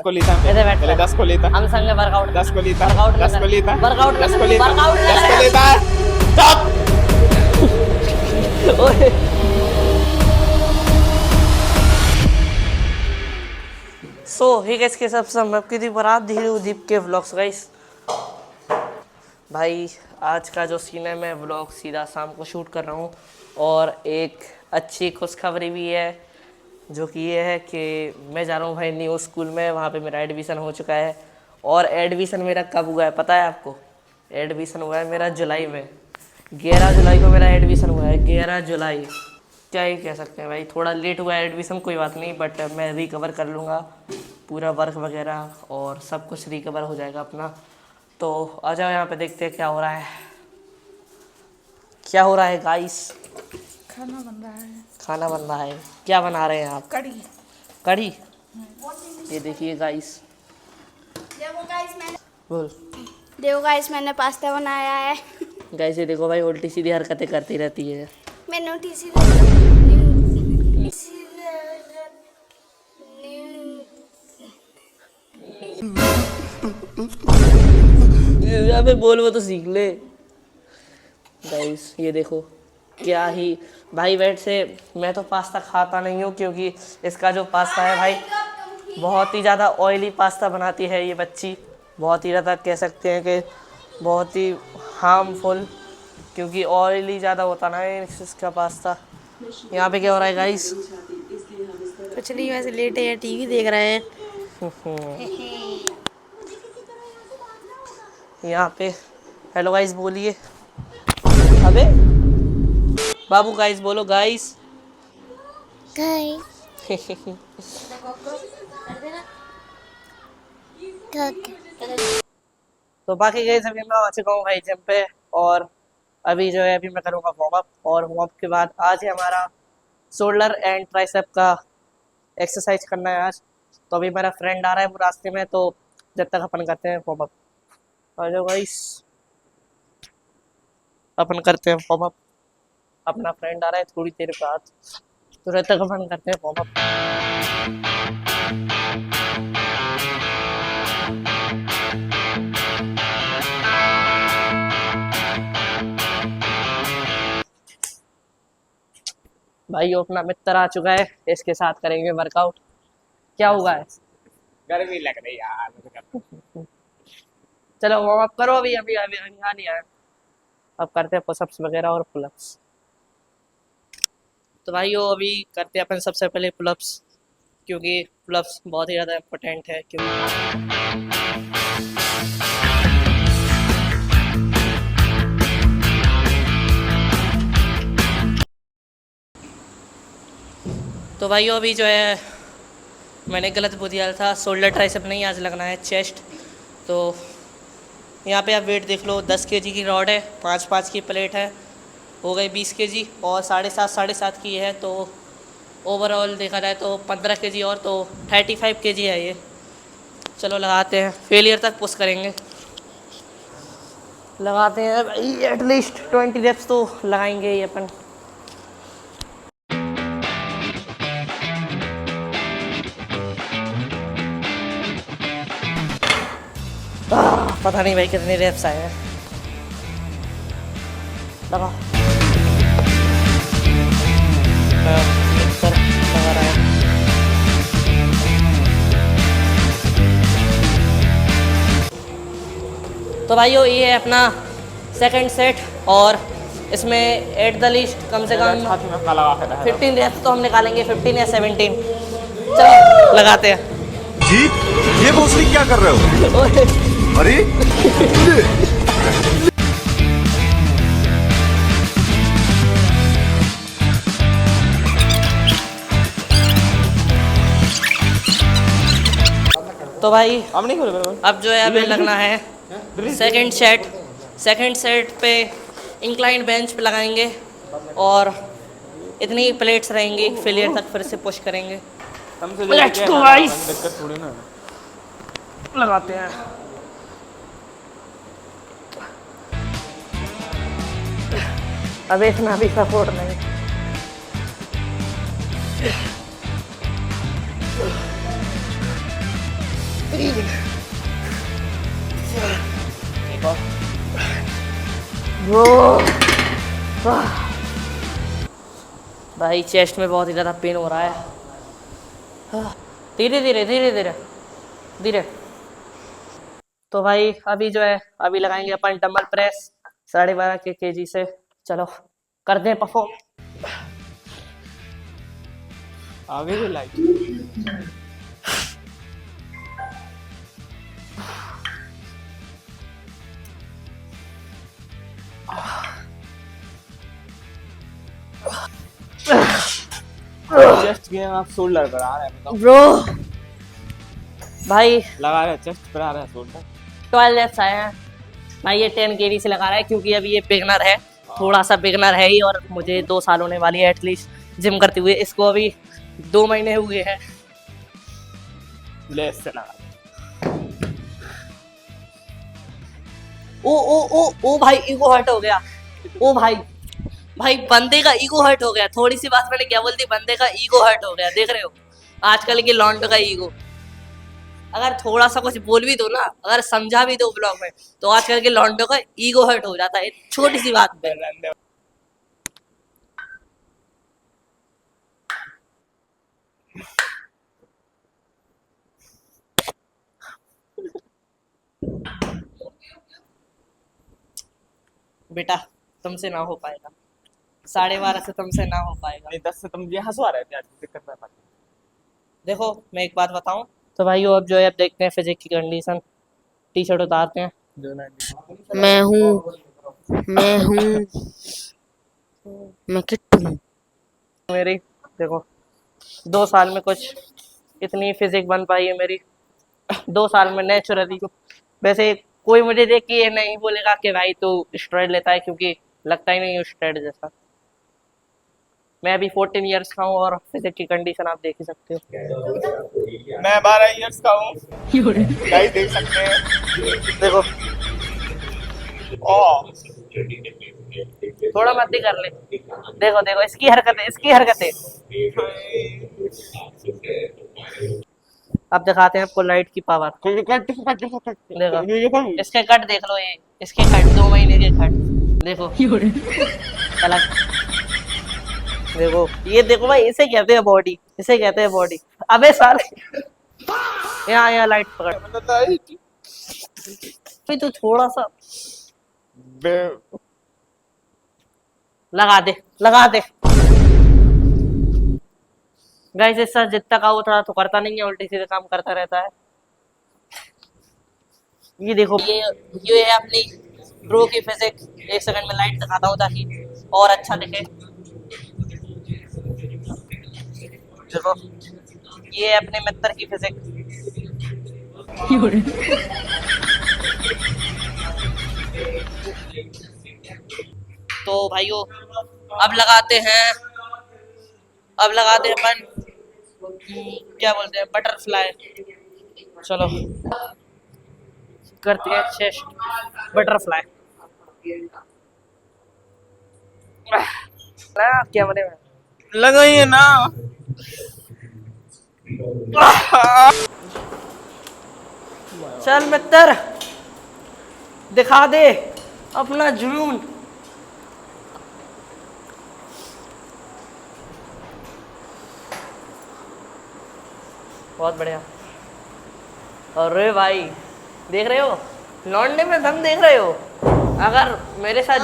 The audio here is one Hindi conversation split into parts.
colita. Ede बैठ Dale, das colita. हम संग workout Das colita. Workout Das कर- colita. workout Das कर- colita. workout Das कर- colita. Stop. सो ही गाइस के सबसे हम आपकी थी बरात धीरे दीप के व्लॉग्स गाइस। भाई आज का जो सीन है मैं व्लॉग सीधा शाम को शूट कर रहा हूँ और एक अच्छी खुशखबरी भी है जो कि ये है कि मैं जा रहा हूँ भाई न्यू स्कूल में। वहाँ पे मेरा एडमिशन हो चुका है और एडमिशन मेरा कब हुआ है पता है आपको? एडमिशन हुआ है मेरा जुलाई में, 11 जुलाई को मेरा एडमिशन हुआ है। 11 जुलाई क्या ही कह सकते हैं भाई, थोड़ा लेट हुआ है एडमिशन, कोई बात नहीं, बट मैं रिकवर कर लूँगा पूरा वर्क वगैरह और सब कुछ रिकवर हो जाएगा अपना। तो आ जाओ यहाँ पे देखते हैं क्या हो रहा है। क्या हो रहा है गाइस? खाना बन रहा है। खाना बन रहा है। क्या बना रहे हैं आप? कड़ी। कड़ी। ये देखिए गाइस। बोल। देखो गाइस मैंने पास्ता बनाया है। गाइस ये देखो भाई उल्टी सीधी हरकतें करती रहती है। मैंने उल्टी सीधी अबे बोल वो तो सीख ले। गाइस ये देखो क्या ही भाई, वेट से मैं तो पास्ता खाता नहीं हूँ क्योंकि इसका जो पास्ता है भाई बहुत ही ज़्यादा ऑयली पास्ता बनाती है ये बच्ची, बहुत ही ज़्यादा कह सकते हैं कि बहुत ही हार्मफुल, क्योंकि ऑयली ज़्यादा होता ना है इसका पास्ता। यहाँ पे क्या हो रहा है गाइस? कुछ नहीं, वैसे लेटे हैं, टीवी देख रहे हैं। यहाँ पे हेलो गाइस बोलिए। अबे बाबू गाइस बोलो गाइस। तो बाकी गाइस अभी मैं आ चुका हूँ भाई जिम पे और अभी जो है अभी मैं करूँगा वार्म अप और वार्म अप के बाद आज है हमारा शोल्डर एंड ट्राइसेप का एक्सरसाइज करना है आज। तो अभी मेरा फ्रेंड आ रहा है वो रास्ते में, तो जब तक अपन करते हैं वार्म अप। आ जाओ गाइस अपन करते हैं वार्म अप। अपना फ्रेंड आ रहा है थोड़ी देर बाद, तो जब तक अपन करते हैं वार्म अप। भाई अपना मित्र आ चुका है, इसके साथ करेंगे वर्कआउट। क्या हुआ है? गर्मी लग रही यार। चलो वार्म अप करो। अभी अभी अभी आ नहीं आया। अब करते हैं पुशअप्स वगैरह और पुलअप्स। तो भाई वो अभी करते हैं अपन सबसे पहले पुलअप्स, क्योंकि पुलअप्स बहुत ही ज़्यादा इम्पोर्टेंट है। क्योंकि तो भाई अभी जो है मैंने गलत बोल दिया था, शोल्डर ट्राइसेप नहीं आज लगना है चेस्ट। तो यहाँ पे आप वेट देख लो, 10 kg की रॉड है, 5-5 की प्लेट है, हो गई 20 kg और 7.5 की है। तो ओवरऑल देखा जाए तो 15 kg और तो 35 kg है ये। चलो लगाते हैं, फेलियर तक पुश करेंगे, लगाते हैं भाई। एटलीस्ट 20 रेप्स तो लगाएंगे ये अपन। पता नहीं भाई कितने रेप्स आए हैं। लगा लगा रहा है। तो भाइयों ये है अपना सेकंड सेट और इसमें एट द लीस्ट कम से कम 15 रेप्स तो हम निकालेंगे, 15 या 17। चलो लगाते हैं। जी ये भोसड़ी क्या कर रहे हो? अरे तो भाई अब नहीं खोले अब जो है हमें लगना है सेकंड सेट पे इंक्लाइन बेंच पे लगाएंगे और इतनी प्लेट्स रहेंगी, फेलियर तक फिर से पुश करेंगे। Let's go guys। दिक्कत थोड़ी ना। लगाते हैं। अब इतना भी सपोर्ट नहीं। भाई चेस्ट में बहुत ही ज़्यादा पेन हो रहा है। धीरे धीरे धीरे धीरे धीरे। तो भाई अभी जो है अभी लगाएंगे अपन डंबल प्रेस 12.5 के केजी से। चलो कर दें परफॉर्म। आगे भी लाइट। चेस्ट गेम आप शोल्डर पर आ रहे हैं, बताओ। ब्रो भाई लगा रहे हैं चेस्ट पर आ रहा है शोल्डर। 12 reps आए हैं भाई। ये 10 केजी से लगा रहा है क्योंकि अभी ये बिगनर है, थोड़ा सा बिगनर है ही, और मुझे 2 साल होने वाली है एटलीस्ट जिम करते हुए। इसको अभी 2 महीने हुए हैं। लेस से लगा। ओ भाई ईगो हर्ट हो गया। ओ भाई बंदे का ईगो हर्ट हो गया। थोड़ी सी बात मैंने क्या बोल दी, बंदे का ईगो हर्ट हो गया। देख रहे हो आजकल के लॉन्डो का ईगो। अगर थोड़ा सा कुछ बोल भी दो ना, अगर समझा भी दो ब्लॉग में, तो आजकल के लॉन्डो का ईगो हर्ट हो जाता है छोटी सी बात पे। बेटा तुमसे ना हो पाएगा, 12.5 से तुमसे ना हो पाएगा। नहीं 10 से तुम ये हंसवा रहे थे यार, दिक्कत ना पाती। देखो मैं एक बात बताऊं तो भाइयों, अब जो है अब देखते हैं फिजिक की कंडीशन। टी शर्ट उतारते हैं। मैं हूँ मैं किट्टू। मेरी देखो 2 साल में कुछ इतनी फिजिक बन पाई है मेरी, 2 साल में नेचुरली। वैसे कोई मुझे देख के ये नहीं बोलेगा कि भाई तू स्टेरॉइड लेता है, क्योंकि लगता ही नहीं है स्टेरॉइड जैसा। मैं अभी 14 इयर्स का हूँ और फिजिक की कंडीशन आप देख ही सकते हो। मैं 12 इयर्स का हूँ, गाइस देख सकते हैं। देखो ओ थोड़ा मत ही कर ले। देखो देखो इसकी हरकतें। अब दिखाते हैं आपको लाइट की पावर। देखो इसके कट देख लो, ये इसके कट 2 महीने के कट देखो। अलग देखो, ये देखो भाई, इसे कहते हैं बॉडी, इसे कहते हैं बॉडी। अबे साले यहाँ लाइट पकड़। भाई तू थोड़ा सा लगा दे। गाइस इससे जितना का उतना तो करता नहीं है, उल्टी सीधे काम करता रहता है। ये देखो ये है अपनी ब्रो की फिजिक। 1 सेकंड में लाइट दिखाता हूँ ताकि और अच्छा दिखे। देखो ये है अपने मित्र की फिजिक। तो भाइयों अब लगाते हैं अपन क्या बोलते हैं, बटरफ्लाई। चलो करते हैं चेस्ट बटरफ्लाई। क्या बोले लगाइए ना। चल मित्र दिखा दे अपना जुनून। बहुत बढ़िया। अरे भाई देख रहे हो, लौंडे में दम देख रहे हो। अगर मेरे साथ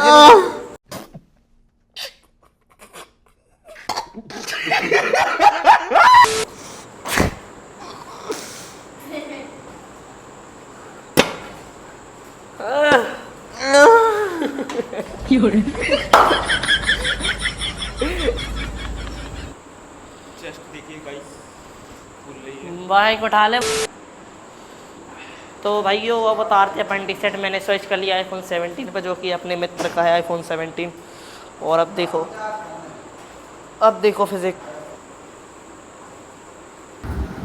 चेस्ट देखिए गाइस, फुल रही है। बाइक उठा ले। तो भाइयों अब उतारते हैं अपन टी शर्ट। मैंने स्विच कर लिया iPhone 17 पर, जो कि अपने मित्र का है iPhone 17। और अब देखो फिजिक।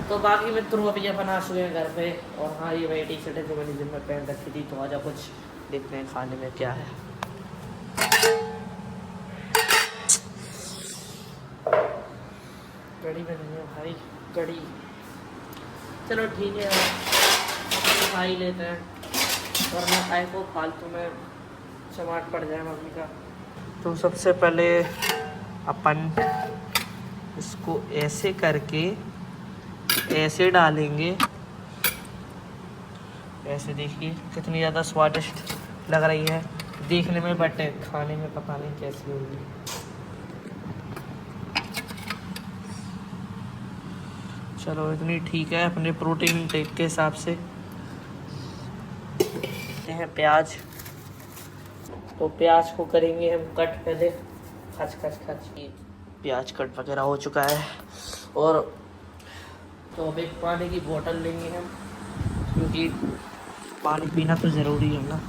तो बाकी मित्रों अभी अपन आ चुके हैं घर पे। और हाँ ये वही टी शर्ट है जो मैंने जिम में पहन रखी थी। तो आजा कुछ देखते हैं खाने में क्या है। कड़ी बनी है भाई, कड़ी। चलो ठीक है। खा ही लेते हैं, वरना खाए को फालतू में चमाट पड़ जाए मम्मी का। तो सबसे पहले अपन इसको ऐसे करके ऐसे डालेंगे। ऐसे देखिए कितनी ज़्यादा स्वादिष्ट लग रही है देखने में, बट खाने में पता नहीं कैसी होगी। चलो इतनी ठीक है अपने प्रोटीन इंटेक के हिसाब से। ये है प्याज, तो प्याज को करेंगे हम कट पहले, खच खच खच। प्याज कट वगैरह हो चुका है। और तो अब एक पानी की बोतल लेंगे हम, क्योंकि पानी पीना तो ज़रूरी है ना।